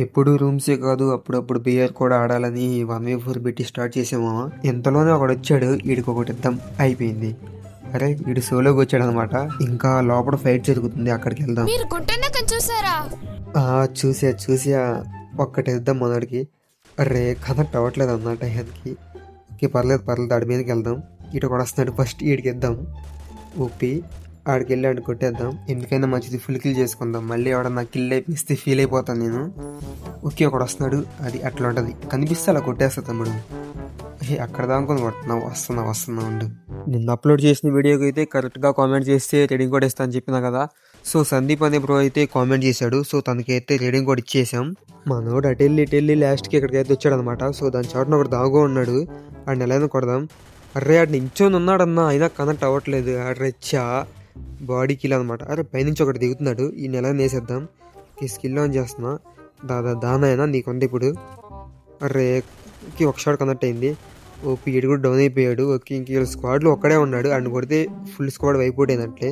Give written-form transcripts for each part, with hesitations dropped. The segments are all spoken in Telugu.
ఎప్పుడు రూమ్సే కాదు అప్పుడప్పుడు బియర్ కూడా ఆడాలని 1v4 పెట్టి స్టార్ట్ చేసాము. ఇంతలోనే ఒకడొచ్చాడు. ఈడికి ఒకటి ఇద్దాం అయిపోయింది. అరే ఈడు సోలోకి వచ్చాడు అనమాట. ఇంకా లోపల ఫైట్ జరుగుతుంది, అక్కడికి వెళ్దాం. మీరు గుంటనక్కని చూసారా? చూసా ఒక్కటి ఇద్దాం మనడికి. అరే కనెక్ట్ అవ్వట్లేదు అన్న టైంకి. ఓకే పర్లేదు దాడి మీదకి వెళ్దాం. ఇటు కూడా వస్తున్నాడు, ఫస్ట్ ఈడికి ఇద్దాం. ఊపి ఆడికి వెళ్ళి ఆడికి కొట్టేద్దాం. ఎందుకైనా మంచిది, ఫుల్ కిల్ చేసుకుందాం. మళ్ళీ ఎవడన్నా కిల్ అయిపిస్తే ఫీల్ అయిపోతాను నేను. ఓకే ఒకడు వస్తున్నాడు, అది అట్లా ఉంటుంది, కనిపిస్తే అలా కొట్టేస్తా తమ్ముడు. అక్కడ దానుకొని కొడుతున్నావు, వస్తున్నా ఉండు. నిన్న అప్లోడ్ చేసిన వీడియోకి అయితే కరెక్ట్గా కామెంట్ చేస్తే రీడింగ్ కోడ్ ఇస్తా అని చెప్పినా కదా. సో సందీప్ అనే బ్రో అయితే కామెంట్ చేశాడు. సో తనకైతే రీడింగ్ కోడ్ ఇచ్చేసాం. మనోడు అటు వెళ్ళి లాస్ట్కి ఇక్కడికైతే వచ్చాడు అనమాట. సో దాని చాటున ఒకటి దాగో ఉన్నాడు, ఆడిని ఎలా కొడదాం. అర్రే ఆడు నించొని ఉన్నాడన్నా, అయినా కనెక్ట్ అవ్వట్లేదు. అర్రెచ్చా బాడీ కిల్ అనమాట. అరే పైనుంచి ఒకటి దిగుతున్నాడు, ఈ నెల వేసేద్దాం. ఈ స్కిల్ ఆన్ చేస్తున్నా. దానైనా నీకుంది ఇప్పుడు. అరే ఒక షాట్ కనెక్ట్ అయింది. ఓపీ ఈడు కూడా డౌన్ అయిపోయాడు. ఓకే ఇంక స్క్వాడ్లో ఒక్కడే ఉన్నాడు, అండ్ కొడితే ఫుల్ స్క్వాడ్ అయిపోయినట్లే.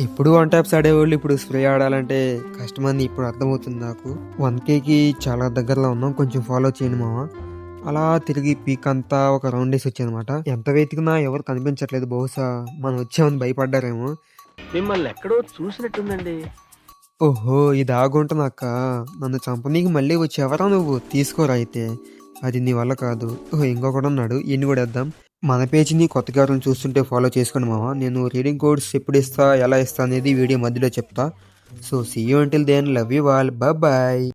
ఇప్పుడు 1 ట్యాప్స్ ఆడేవాళ్ళు ఇప్పుడు స్ప్రే ఆడాలంటే కష్టమని ఇప్పుడు అర్థమవుతుంది నాకు. 1Kకి చాలా దగ్గరలో ఉన్నాం, కొంచెం ఫాలో చేయండి మామ. అలా తిరిగి పీక్ అంతా ఒక రౌండ్ వేసి వచ్చానమాట. ఎంత వెతికినా ఎవరు కనిపించట్లేదు. బహుశా మనం వచ్చామని భయపడ్డారేమో. మిమ్మల్ని ఎక్కడో చూసినట్టుందండి. ఓహో ఇది ఆగుంటున్నాక నన్ను చంపనీకి మళ్ళీ వచ్చేవరా నువ్వు? తీసుకోరా అయితే, అది నీ వల్ల కాదు. ఓహో ఇంకొకడు ఉన్నాడు, ఈయన్ని కూడా వేద్దాం. మన పేజీని కొత్తగా చూస్తుంటే ఫాలో చేసుకోండి మామ. నేను రీడింగ్ కోడ్స్ ఎప్పుడు ఇస్తా, ఎలా ఇస్తా అనేది వీడియో మధ్యలో చెప్తా. So see you until then, love you all, bye.